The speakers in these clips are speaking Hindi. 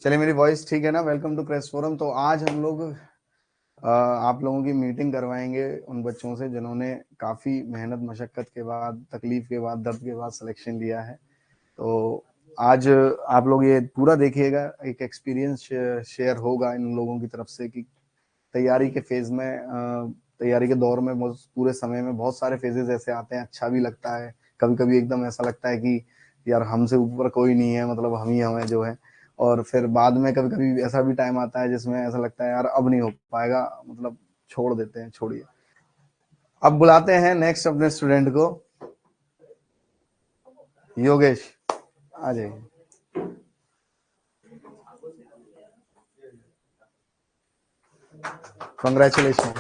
चलिए, मेरी वॉइस ठीक है ना? Welcome to Crest forum. तो आज हम लोग आप लोगों की मीटिंग करवाएंगे उन बच्चों से जिन्होंने काफ़ी मेहनत मशक्क़त के बाद, तकलीफ के बाद, दर्द के बाद सिलेक्शन लिया है। तो आज आप लोग ये पूरा देखिएगा, एक एक्सपीरियंस शेयर होगा इन लोगों की तरफ से कि तैयारी के फेज़ में, तैयारी के दौर में, पूरे समय में बहुत सारे फेजेस ऐसे आते हैं। अच्छा भी लगता है, कभी-कभी एकदम ऐसा लगता है कि यार हमसे ऊपर कोई नहीं है, मतलब हम ही हैं जो है। और फिर बाद में कभी-कभी ऐसा भी टाइम आता है जिसमें ऐसा लगता है यार अब नहीं हो पाएगा, मतलब छोड़ देते हैं, छोड़िए। अब बुलाते हैं नेक्स्ट अपने स्टूडेंट को, योगेश, आ जाइए। कंग्रेचुलेशन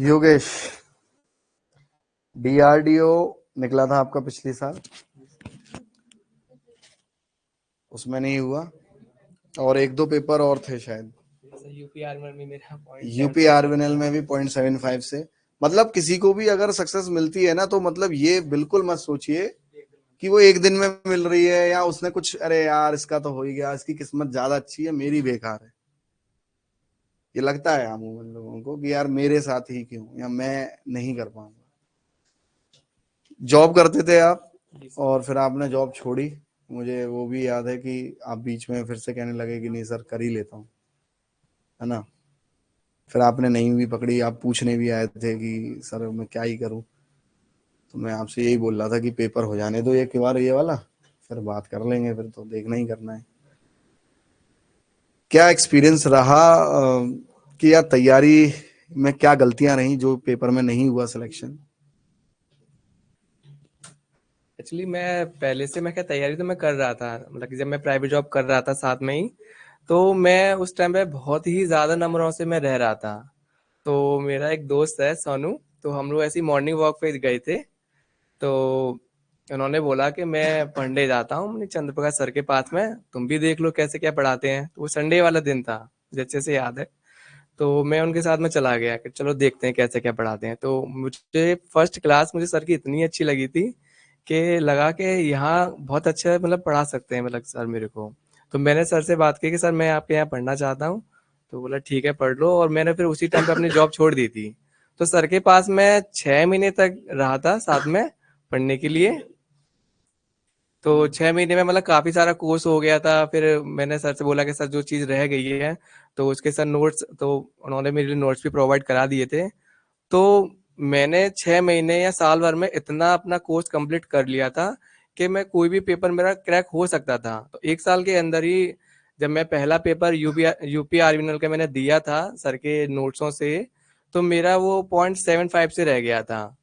योगेश। डीआरडीओ निकला था आपका पिछले साल, उसमें नहीं हुआ, और एक दो पेपर और थे शायद। यूपी आरवीएनएल में भी 0.75 से, मतलब किसी को भी अगर सक्सेस मिलती है ना, तो मतलब ये बिल्कुल मत सोचिए कि वो एक दिन में मिल रही है या उसने कुछ, अरे यार इसका तो हो ही गया, इसकी किस्मत ज्यादा अच्छी है, मेरी बेकार है। ये लगता है अमूमन लोगों को कि यार मेरे साथ ही क्यों, या मैं नहीं कर पाऊंगा। जॉब करते थे आप और फिर आपने जॉब छोड़ी, मुझे वो भी याद है कि आप बीच में फिर से कहने लगे कि नहीं सर कर ही लेता हूँ, है ना। फिर आपने नहीं भी पकड़ी, आप पूछने भी आए थे कि सर मैं क्या ही करूं। तो मैं आपसे यही बोल रहा था कि पेपर हो जाने दो एक बार ये वाला, फिर बात कर लेंगे, फिर तो देखना ही करना है। क्या एक्सपीरियंस रहा कि यार तैयारी में क्या गलतियां रही जो पेपर में नहीं हुआ सिलेक्शन? एक्चुअली मैं पहले से, मैं क्या, तैयारी तो मैं कर रहा था, मतलब कि जब मैं प्राइवेट जॉब कर रहा था साथ में ही, तो मैं उस टाइम पे बहुत ही ज़्यादा नंबरों से मैं रह रहा था। तो मेरा एक दोस्त है सोनू, तो हम लोग ऐसी मॉर्निंग वॉक पे गए थे। तो उन्होंने बोला कि मैं पढ़ने जाता हूँ अपने चंद्रप्रकाश सर के पास में, तुम भी देख लो कैसे क्या पढ़ाते हैं। तो वो संडे वाला दिन था, मुझे अच्छे से याद है। तो मैं उनके साथ में चला गया कि चलो देखते हैं कैसे क्या पढ़ाते हैं। तो मुझे फर्स्ट क्लास मुझे सर की इतनी अच्छी लगी थी कि लगा कि यहाँ बहुत अच्छा मतलब पढ़ा सकते हैं, मतलब सर मेरे को। तो मैंने सर से बात की कि सर मैं आपके यहाँ पढ़ना चाहता हूँ। तो बोला ठीक है पढ़ लो, और मैंने फिर उसी टाइम पे अपनी जॉब छोड़ दी थी। तो सर के पास मैं 6 महीने तक रहा था साथ में पढ़ने के लिए। तो 6 महीने में मतलब काफी सारा कोर्स हो गया था। फिर मैंने सर से बोला कि सर जो चीज रह गई है, तो उसके सर नोट्स, तो उन्होंने मेरे लिए नोट्स भी प्रोवाइड करा दिए थे। तो मैंने 6 महीने या साल भर में इतना अपना कोर्स कंप्लीट कर लिया था कि मैं कोई भी पेपर मेरा क्रैक हो सकता था। तो एक साल के अंदर ही जब मैं पहला पेपर यूपी आरवीएनएल का मैंने दिया था सर के नोट्सों से, तो मेरा वो 0.75 से रह गया था।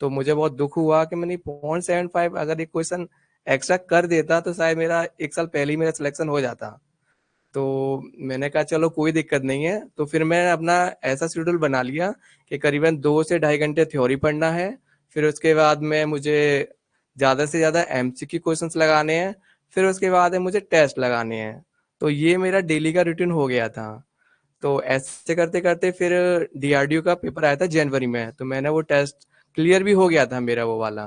तो मुझे बहुत दुख हुआ कि मैंने 0.75 अगर एक क्वेश्चन एक्स्ट्रा कर देता तो शायद मेरा एक साल पहले ही मेरा सिलेक्शन हो जाता। तो मैंने कहा चलो कोई दिक्कत नहीं है। तो फिर मैं अपना ऐसा शेड्यूल बना लिया कि करीबन 2 से ढाई घंटे थ्योरी पढ़ना है। फिर उसके बाद में मुझे ज़्यादा से ज़्यादा एमसीक्यू क्वेश्चंस लगाने हैं। फिर उसके बाद में मुझे टेस्ट लगाने हैं। तो ये मेरा डेली का रूटीन हो गया था। तो ऐसे करते करते फिर डीआरडीओ का पेपर आया था जनवरी में, तो मैंने वो टेस्ट क्लियर भी हो गया था मेरा वो वाला।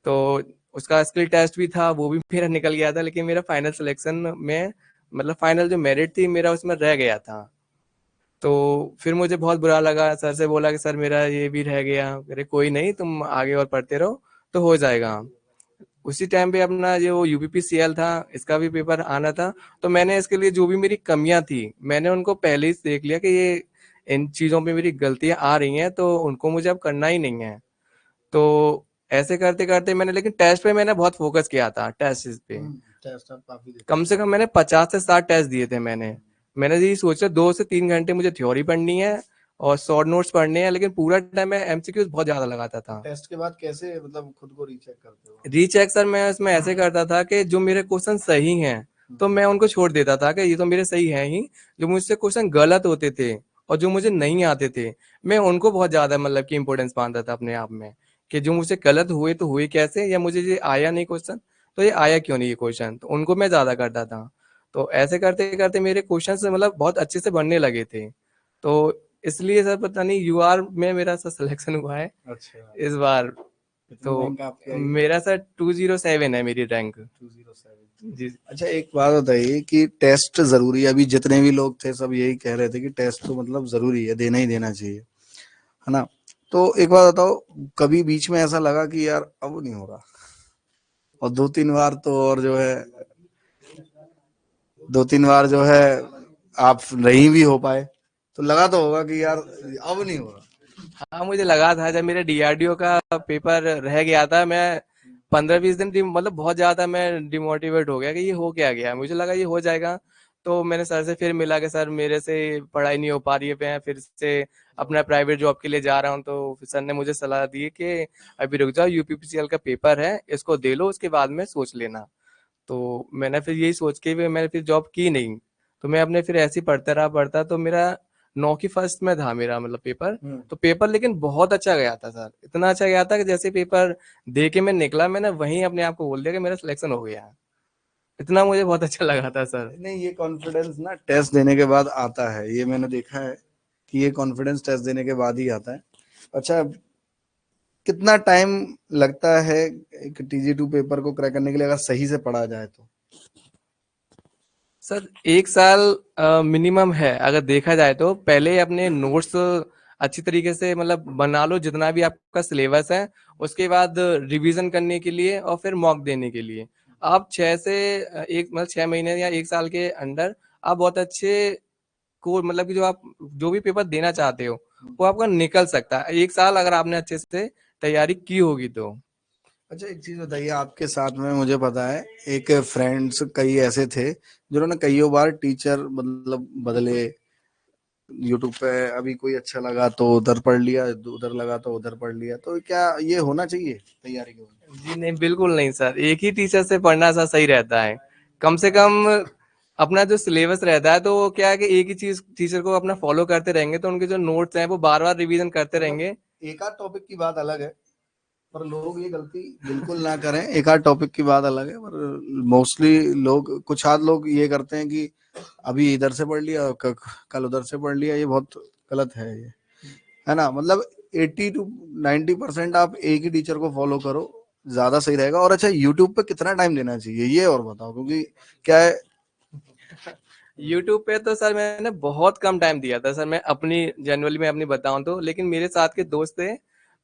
तो उसका स्किल टेस्ट भी था, वो भी मेरा निकल गया था। लेकिन मेरा फाइनल सिलेक्शन में, मतलब फाइनल जो मेरिट थी मेरा उसमें रह गया था। तो फिर मुझे बहुत बुरा लगा, सर से बोला कि सर मेरा ये भी रह गया। अरे कोई नहीं, तुम आगे और पढ़ते रहो तो हो जाएगा। उसी टाइम पे अपना जो यूपीपीसीएल था, इसका भी पेपर आना था। तो मैंने इसके लिए जो भी मेरी कमियां थी मैंने उनको पहले ही देख लिया कि ये इन चीजों पे मेरी गलतियां आ रही हैं, तो उनको मुझे अब करना ही नहीं है। तो ऐसे करते करते मैंने, लेकिन टेस्ट पे मैंने बहुत फोकस किया था, टेस्ट पे। टेस्ट आप काफी देते कम से कम मैंने 50 से 60 टेस्ट दिए थे। मैंने यही सोचा 2 से 3 घंटे मुझे थ्योरी पढ़नी है और शॉर्ट नोट्स पढ़ने हैं, लेकिन पूरा टाइम मैं एमसीक्यूज बहुत ज्यादा लगाता था। टेस्ट के बाद कैसे मतलब खुद को रीचेक करते हो? रीचेक सर मैं इसमें ऐसे करता था कि जो मेरे क्वेश्चन सही हैं तो मैं उनको छोड़ देता था कि ये तो मेरे सही हैं ही। जो मुझसे क्वेश्चन गलत होते थे और जो मुझे नहीं आते थे, मैं उनको बहुत ज्यादा मतलब कि इंपॉर्टेंस मानता था अपने आप में, कि जो मुझसे गलत हुए तो हुए कैसे, या मुझे ये आया नहीं क्वेश्चन तो ये आया क्यों नहीं ये क्वेश्चन, तो उनको मैं ज्यादा करता था। तो ऐसे करते करते मेरे क्वेश्चन मतलब बहुत अच्छे से बनने लगे थे। तो इसलिए सर पता नहीं यूआर में मेरा सर सिलेक्शन हुआ है अच्छा, इस बार। कितनी तो रैंक आपकी आई है? मेरा सर 207 है मेरी रैंक। 207। जी। अच्छा एक बात बताइए कि टेस्ट जरूरी है, अभी जितने भी लोग थे सब यही कह रहे थे कि टेस्ट तो मतलब जरूरी है, देना ही देना चाहिए, है ना? तो एक बात बताओ, कभी बीच में ऐसा लगा कि यार अब नहीं हो रहा, और दो तीन बार तो और जो है, दो तीन बार जो है आप नहीं भी हो पाए, तो लगा तो होगा कि यार अब नहीं हो रहा। हाँ, मुझे लगा था जब मेरे डीआरडीओ का पेपर रह गया था, मैं 15-20 दिन मतलब बहुत ज्यादा मैं डिमोटिवेट हो गया कि ये हो क्या गया। मुझे लगा ये हो जाएगा। तो मैंने सर से फिर मिला कि सर मेरे से पढ़ाई नहीं हो पा रही है, मैं फिर से अपना प्राइवेट जॉब के लिए जा रहा हूँ। तो फिर सर ने मुझे सलाह दी कि अभी रुक जाओ, यूपीपीसीएल का पेपर है, इसको दे लो, उसके बाद में सोच लेना। तो मैंने फिर यही सोच के भी मैंने फिर जॉब की नहीं। तो मैं अपने फिर ऐसे ही पढ़ता रहा, पढ़ता, तो मेरा 9 की फर्स्ट में था मेरा मतलब पेपर। तो पेपर लेकिन बहुत अच्छा गया था सर, इतना अच्छा गया था कि जैसे पेपर दे के मैं निकला, मैंने वहीं अपने आप को बोल दिया कि मेरा सिलेक्शन हो गया। इतना मुझे बहुत अच्छा लगा था सर। नहीं, ये कॉन्फिडेंस ना टेस्ट देने के बाद आता है, ये मैंने देखा है कि ये कॉन्फिडेंस टेस्ट देने के बाद ही आता है। अच्छा, कितना टाइम लगता है एक TG2 पेपर को क्रैक करने के लिए, अगर सही से पढ़ा जाए तो? सर 1 साल मिनिमम है, अगर देखा जाए तो। पहले अपने नोट्स अच्छी तरीके से मतलब बना लो, जितना भी आपका सिलेबस है। उसके बाद रिवीजन करने के लिए और फिर मॉक देने के लिए आप 6 महीने या 1 साल के अंदर आप बहुत अच्छे को मतलब कि जो आप जो भी पेपर देना चाहते हो वो आपका निकल सकता है 1 साल, अगर आपने अच्छे से तैयारी की होगी तो। अच्छा एक चीज बताइए, आपके साथ में मुझे पता है एक फ्रेंड्स कई ऐसे थे जिन्होंने कईयों बार टीचर मतलब बदले, यूट्यूब पे अभी कोई अच्छा लगा तो उधर पढ़ लिया, उधर लगा तो उधर पढ़ लिया, तो क्या ये होना चाहिए तैयारी के बाद? जी नहीं, बिल्कुल नहीं सर, एक ही टीचर से पढ़ना सा सही रहता है। कम से कम अपना जो सिलेबस रहता है तो वो क्या है कि एक ही चीज टीचर को अपना फॉलो करते रहेंगे तो उनके जो नोट्स हैं वो बार बार रिवीजन करते मतलब रहेंगे। एक आध टॉपिक की बात अलग है, पर लोग ये गलती बिल्कुल ना करें, एक आध टॉपिक की बात अलग है, पर मोस्टली लोग, कुछ आध लोग ये करते हैं कि अभी इधर से पढ़ लिया, कल उधर से पढ़ लिया, ये बहुत गलत है ये, है ना? मतलब 80 to 90% आप एक ही टीचर को फॉलो करो, ज्यादा सही रहेगा। और अच्छा, यूट्यूब पे कितना टाइम देना चाहिए ये और बताओ, क्योंकि क्या है। यूट्यूब पे तो सर मैंने बहुत कम टाइम दिया था सर, मैं अपनी जनरली मैं अपनी बताऊं तो। लेकिन मेरे साथ के दोस्त थे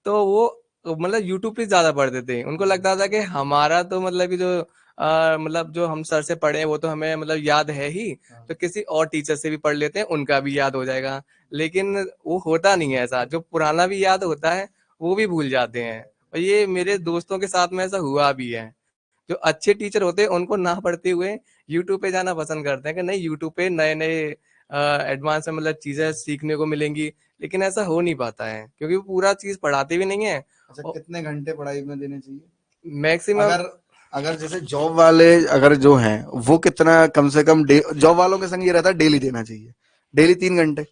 तो वो मतलब यूट्यूब पे ज्यादा पढ़ते थे। उनको लगता था कि हमारा तो मतलब कि जो मतलब जो हम सर से पढ़े वो तो हमें मतलब याद है ही, तो किसी और टीचर से भी पढ़ लेते हैं, उनका भी याद हो जाएगा। लेकिन वो होता नहीं है ऐसा, जो पुराना भी याद होता है वो भी भूल जाते हैं। और ये मेरे दोस्तों के साथ में ऐसा हुआ भी है। जो अच्छे टीचर होते हैं उनको ना पढ़ते हुए यूट्यूब पे जाना पसंद करते हैं कि नहीं, यूट्यूब पे नए नए एडवांस में मतलब चीजें सीखने को मिलेंगी। लेकिन ऐसा हो नहीं पाता है क्योंकि वो पूरा चीज पढ़ाते भी नहीं है। अच्छा, कितने घंटे पढ़ाई में देने चाहिए? मैक्सिमम। अगर अगर जैसे जॉब वाले अगर जो हैं वो कितना, कम से कम जॉब वालों के संग ये रहता है डेली देना चाहिए, डेली 3 घंटे।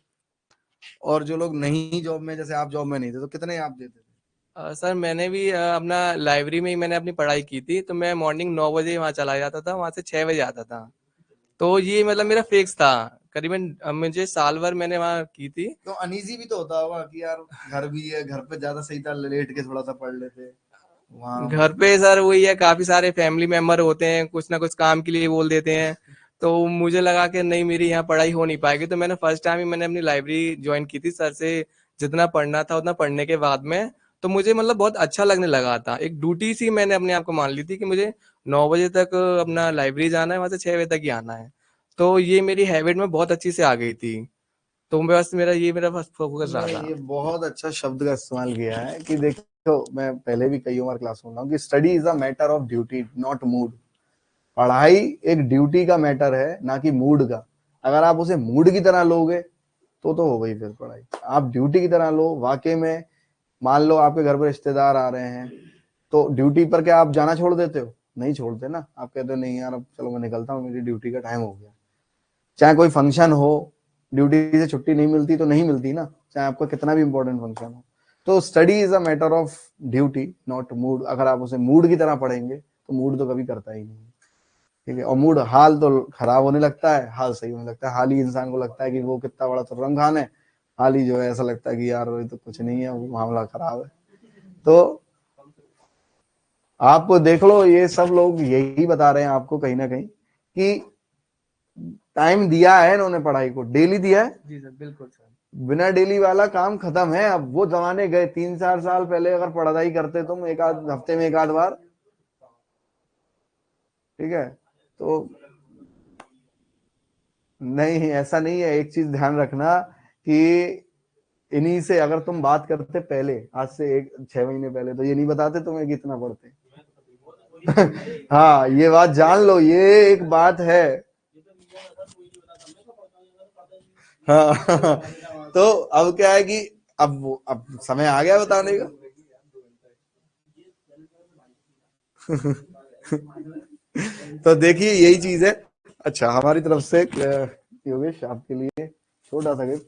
और जो लोग नहीं जॉब में, जैसे आप जॉब में नहीं थे, तो कितने आप देते थे? सर मैंने भी अपना लाइब्रेरी में ही मैंने अपनी पढ़ाई की थी, तो मैं मॉर्निंग 9 बजे वहाँ चला जाता था, वहां से 6 बजे आता था। तो ये मतलब मेरा फिक्स था। करीबन मुझे साल भर मैंने वहाँ की थी। तो अनईजी भी तो होता होगा कि यार घर भी है, घर पे ज्यादा सही था, लेट के थोड़ा सा पढ़ लेते वहां। घर पे सर वही है, काफी सारे फैमिली मेंबर होते हैं, कुछ ना कुछ काम के लिए बोल देते हैं। तो मुझे लगा कि नहीं, मेरी यहाँ पढ़ाई हो नहीं पाएगी, तो मैंने फर्स्ट टाइम ही मैंने अपनी लाइब्रेरी ज्वाइन की थी। सर से जितना पढ़ना था उतना पढ़ने के बाद में तो मुझे मतलब बहुत अच्छा लगने लगा था। एक ड्यूटी सी मैंने अपने आप को मान ली थी कि मुझे 9 बजे तक अपना लाइब्रेरी जाना है, वहां से 6 बजे तक ही आना है। तो ये मेरी हैबिट में बहुत अच्छी से आ गई थी। तो बस मेरा फर्स्ट फोकस रहा नहीं, था। ये बहुत अच्छा शब्द का इस्तेमाल किया है कि देखो, मैं पहले भी कई बार क्लास में बोला हूँ कि study is a matter of duty not mood. पढ़ाई एक ड्यूटी का मैटर है, ना कि मूड का। अगर आप उसे मूड की तरह लोगे तो हो गई फिर पढ़ाई। आप ड्यूटी की तरह लो, वाकई में। मान लो आपके घर पर रिश्तेदार आ रहे हैं, तो ड्यूटी पर क्या आप जाना छोड़ देते हो? नहीं छोड़ते ना, आप कहते हो नहीं यार अब चलो मैं निकलता हूँ, मेरी ड्यूटी का टाइम हो गया। चाहे कोई फंक्शन हो, ड्यूटी से छुट्टी नहीं मिलती तो नहीं मिलती ना, चाहे आपका कितना भी इंपॉर्टेंट फंक्शन हो। तो study is a matter of duty not mood. अगर आप उसे मूड की तरह पढ़ेंगे तो मूड तो कभी करता ही नहीं, ठीक है? और मूड, हाल तो खराब होने लगता है, हाल सही होने लगता है। हाल ही इंसान को लगता है कि वो कितना बड़ा तो रमजान है, हाल ही जो है ऐसा लगता है कि यार ये तो कुछ नहीं है, वो मामला खराब है। तो आप देख लो, ये सब लोग यही बता रहे हैं आपको कहीं ना कहीं कि टाइम दिया है इन्होंने, पढ़ाई को डेली दिया है। जी सर, बिल्कुल सर। बिना डेली वाला काम खत्म है। अब वो जमाने गए, 3-4 साल पहले अगर पढ़ाई करते तुम एक आध हफ्ते में एक आध बार, ठीक है, तो नहीं, ऐसा नहीं है। एक चीज ध्यान रखना कि इन्हीं से अगर तुम बात करते पहले, आज से 6 महीने पहले, तो ये नहीं बताते तुम्हें कितना पढ़ते। हाँ, ये बात जान लो, ये एक बात है। हाँ। तो अब क्या है कि अब समय आ गया बताने का। तो देखिए यही चीज है। अच्छा, हमारी तरफ से योगेश आपके लिए छोटा सा गिफ्ट।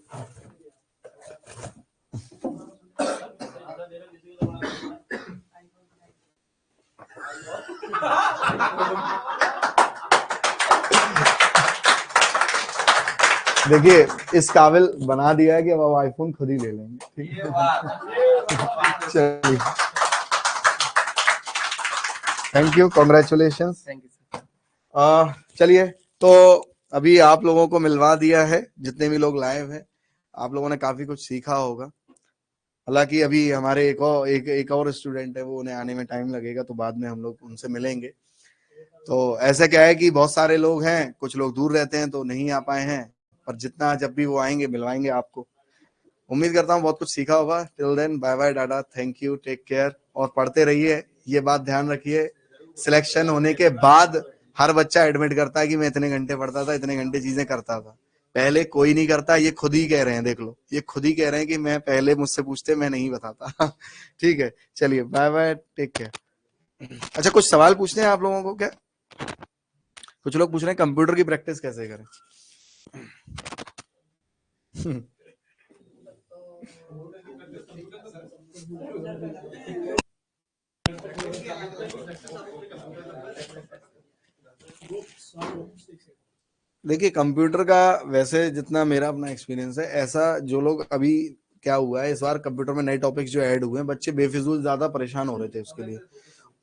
देखिए, इस काबिल बना दिया है कि अब आईफोन खुद ही ले लेंगे, ठीक है। चलिए, thank you, congratulation. Thank you sir. चलिए, तो अभी आप लोगों को मिलवा दिया है, जितने भी लोग लाइव हैं, आप लोगों ने काफी कुछ सीखा होगा। हालांकि अभी हमारे एक और स्टूडेंट है, वो उन्हें आने में टाइम लगेगा, तो बाद में हम लोग उनसे मिलेंगे। तो ऐसा क्या है कि बहुत सारे लोग हैं, कुछ लोग दूर रहते हैं तो नहीं आ पाए हैं, पर जितना जब भी वो आएंगे मिलवाएंगे आपको। उम्मीद करता हूँ बहुत कुछ सीखा होगा। Till then, bye bye, tata, thank you, take care, और पढ़ते रहिए। ये बात ध्यान रखिए, सिलेक्शन होने के बाद हर बच्चा एडमिट करता है कि मैं इतने घंटे पढ़ता था, इतने घंटे चीजें करता था। पहले कोई नहीं करता, ये खुद ही कह रहे हैं, देख लो, ये खुद ही कह रहे हैं कि मैं पहले मुझसे पूछते, मैं नहीं बताता। ठीक है, चलिए, बाय बाय, टेक केयर। अच्छा, कुछ सवाल पूछने हैं आप लोगों को क्या? कुछ लोग पूछ रहे हैं कंप्यूटर की प्रैक्टिस कैसे करें। देखिए, कंप्यूटर का वैसे जितना मेरा अपना एक्सपीरियंस है, ऐसा जो लोग अभी, क्या हुआ है इस बार कंप्यूटर में नए टॉपिक्स जो ऐड हुए हैं, बच्चे बेफिजूल ज्यादा परेशान हो रहे थे उसके लिए,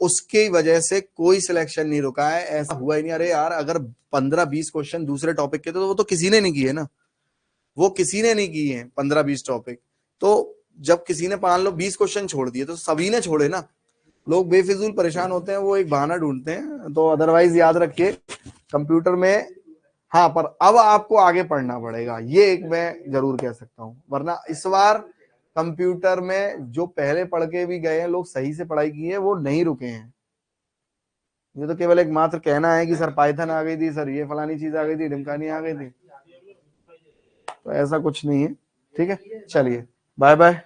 उसकी वजह से कोई सिलेक्शन नहीं रुका है। ऐसा हुआ ही नहीं। अरे यार, अगर 15-20 क्वेश्चन दूसरे टॉपिक के थे, तो वो तो किसी ने नहीं किए ना, वो किसी ने नहीं किए हैं 15-20 टॉपिक। तो जब किसी ने 5 लो 20 क्वेश्चन छोड़ दिए, तो सभी ने छोड़े ना। लोग बेफिजूल परेशान होते हैं, वो एक बहाना ढूंढते हैं। तो अदरवाइज याद रखिए, कंप्यूटर में, हाँ, पर अब आपको आगे पढ़ना पड़ेगा, ये एक मैं जरूर कह सकता हूँ। वरना इस बार कंप्यूटर में जो पहले पढ़ के भी गए हैं लोग, सही से पढ़ाई की है, वो नहीं रुके हैं। ये तो केवल एक मात्र कहना है कि सर पाइथन आ गई थी, सर ये फलानी चीज आ गई थी, ढिमकानी आ गई थी, तो ऐसा कुछ नहीं है। ठीक है, चलिए, बाय बाय।